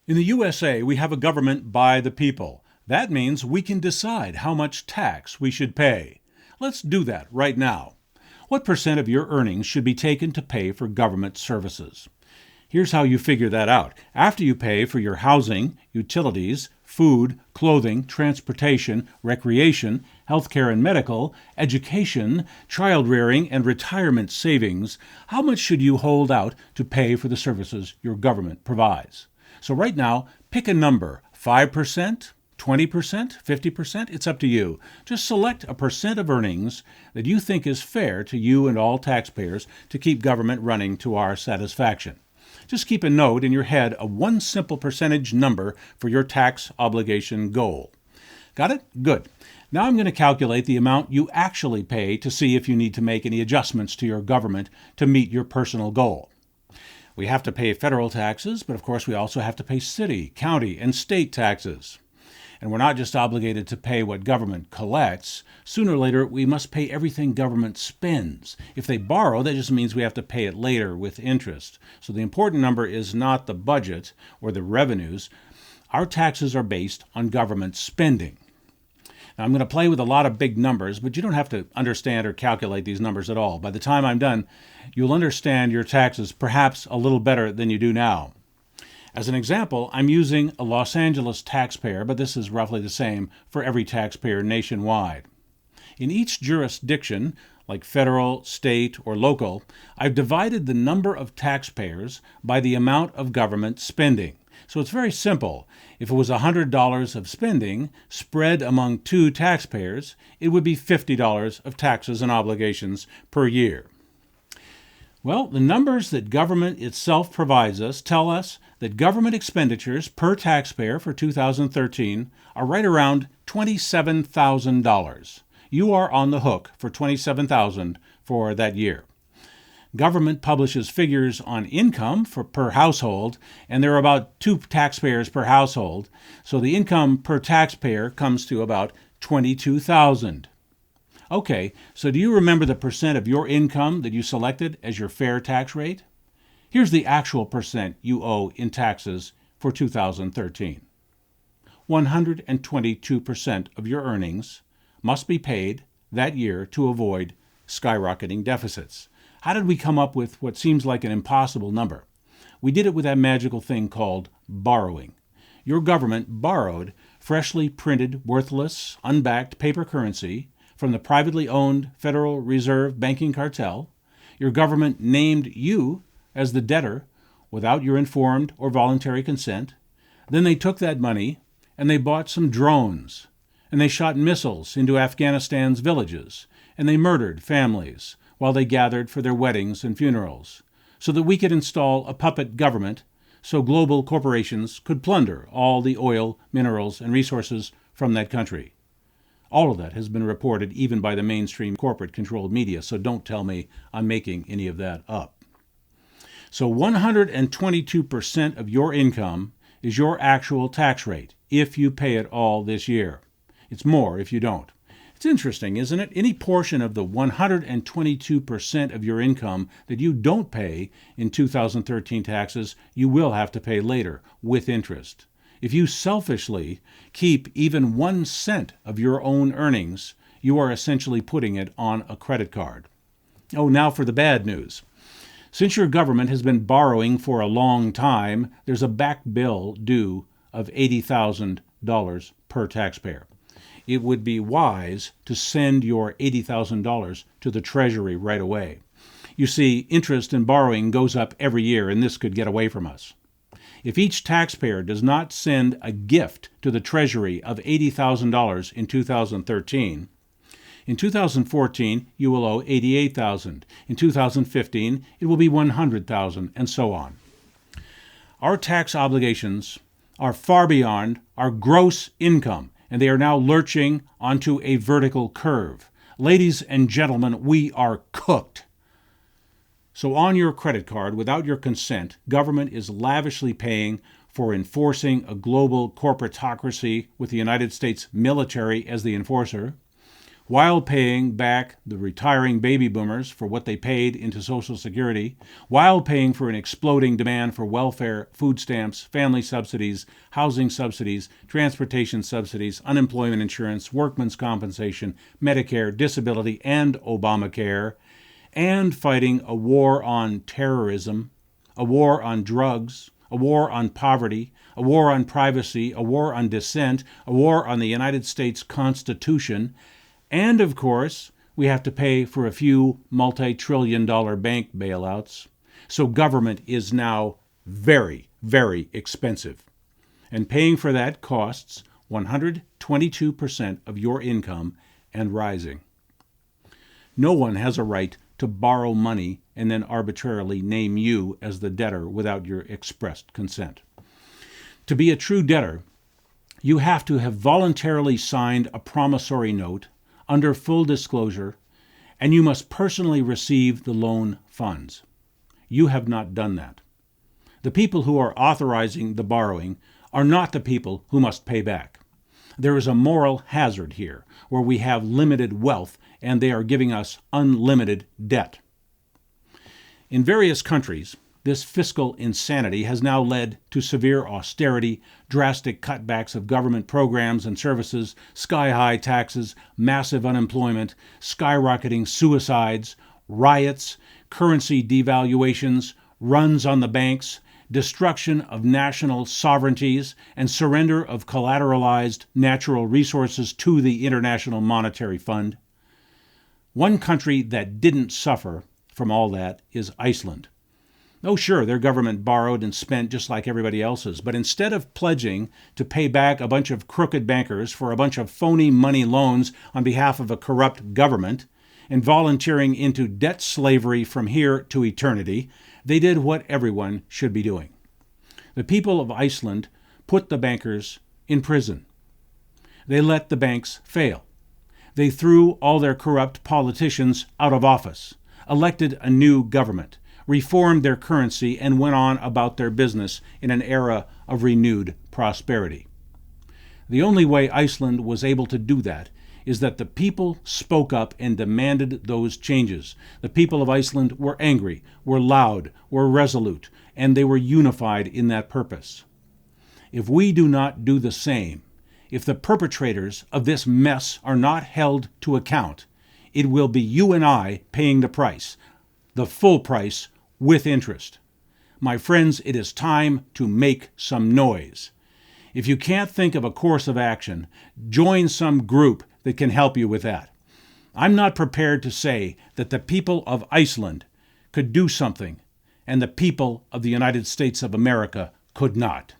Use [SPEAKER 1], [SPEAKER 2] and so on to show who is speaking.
[SPEAKER 1] In the USA, we have a government by the people. That means we can decide how much tax we should pay. Let's do that right now. What percent of your earnings should be taken to pay for government services? Here's how you figure that out. After you pay for your housing, utilities, food, clothing, transportation, recreation, healthcare and medical, education, child rearing, and retirement savings, how much should you hold out to pay for the services your government provides? So right now, pick a number, 5%, 20%, 50%, it's up to you. Just select a percent of earnings that you think is fair to you and all taxpayers to keep government running to our satisfaction. Just keep a note in your head of one simple percentage number for your tax obligation goal. Got it? Good. Now I'm going to calculate the amount you actually pay to see if you need to make any adjustments to your government to meet your personal goal. We have to pay federal taxes, but of course we also have to pay city, county, and state taxes. And we're not just obligated to pay what government collects. Sooner or later, we must pay everything government spends. If they borrow, that just means we have to pay it later with interest. So the important number is not the budget or the revenues. Our taxes are based on government spending. Now, I'm going to play with a lot of big numbers, but you don't have to understand or calculate these numbers at all. By the time I'm done, you'll understand your taxes perhaps a little better than you do now. As an example, I'm using a Los Angeles taxpayer, but this is roughly the same for every taxpayer nationwide. In each jurisdiction, like federal, state, or local, I've divided the number of taxpayers by the amount of government spending. So it's very simple. If it was $100 of spending spread among 2 taxpayers, it would be $50 of taxes and obligations per year. Well, the numbers that government itself provides us tell us that government expenditures per taxpayer for 2013 are right around $27,000. You are on the hook for $27,000 for that year. Government publishes figures on income per household, and there are about 2 taxpayers per household, so the income per taxpayer comes to about $22,000. Okay, so do you remember the percent of your income that you selected as your fair tax rate? Here's the actual percent you owe in taxes for 2013. 122% of your earnings must be paid that year to avoid skyrocketing deficits. How did we come up with what seems like an impossible number? We did it with that magical thing called borrowing. Your government borrowed freshly printed, worthless, unbacked paper currency from the privately owned Federal Reserve banking cartel. Your government named you as the debtor without your informed or voluntary consent. Then they took that money and they bought some drones, and they shot missiles into Afghanistan's villages, and they murdered families while they gathered for their weddings and funerals, so that we could install a puppet government so global corporations could plunder all the oil, minerals, and resources from that country. All of that has been reported even by the mainstream corporate-controlled media, so don't tell me I'm making any of that up. So 122% of your income is your actual tax rate if you pay it all this year. It's more if you don't. It's interesting, isn't it? Any portion of the 122% of your income that you don't pay in 2013 taxes, you will have to pay later with interest. If you selfishly keep even 1 cent of your own earnings, you are essentially putting it on a credit card. Oh, now for the bad news. Since your government has been borrowing for a long time, there's a back bill due of $80,000 per taxpayer. It would be wise to send your $80,000 to the Treasury right away. You see, interest in borrowing goes up every year, and this could get away from us. If each taxpayer does not send a gift to the Treasury of $80,000 in 2013, in 2014, you will owe $88,000. In 2015, it will be $100,000, and so on. Our tax obligations are far beyond our gross income, and they are now lurching onto a vertical curve. Ladies and gentlemen, we are cooked. So on your credit card, without your consent, government is lavishly paying for enforcing a global corporatocracy with the United States military as the enforcer, while paying back the retiring baby boomers for what they paid into Social Security, while paying for an exploding demand for welfare, food stamps, family subsidies, housing subsidies, transportation subsidies, unemployment insurance, workmen's compensation, Medicare, disability, and Obamacare, and fighting a war on terrorism, a war on drugs, a war on poverty, a war on privacy, a war on dissent, a war on the United States Constitution, and, of course, we have to pay for a few multi-trillion-dollar bank bailouts. So government is now very, very expensive. And paying for that costs 122% of your income and rising. No one has a right to borrow money and then arbitrarily name you as the debtor without your expressed consent. To be a true debtor, you have to have voluntarily signed a promissory note under full disclosure, and you must personally receive the loan funds. You have not done that. The people who are authorizing the borrowing are not the people who must pay back. There is a moral hazard here, where we have limited wealth and they are giving us unlimited debt. In various countries, this fiscal insanity has now led to severe austerity, drastic cutbacks of government programs and services, sky-high taxes, massive unemployment, skyrocketing suicides, riots, currency devaluations, runs on the banks, destruction of national sovereignties, and surrender of collateralized natural resources to the International Monetary Fund. One country that didn't suffer from all that is Iceland. Oh, sure, their government borrowed and spent just like everybody else's, but instead of pledging to pay back a bunch of crooked bankers for a bunch of phony money loans on behalf of a corrupt government and volunteering into debt slavery from here to eternity, they did what everyone should be doing. The people of Iceland put the bankers in prison. They let the banks fail. They threw all their corrupt politicians out of office, elected a new government, reformed their currency, and went on about their business in an era of renewed prosperity. The only way Iceland was able to do that is that the people spoke up and demanded those changes. The people of Iceland were angry, were loud, were resolute, and they were unified in that purpose. If we do not do the same, if the perpetrators of this mess are not held to account, it will be you and I paying the price, the full price with interest. My friends, it is time to make some noise. If you can't think of a course of action, join some group that can help you with that. I'm not prepared to say that the people of Iceland could do something and the people of the United States of America could not.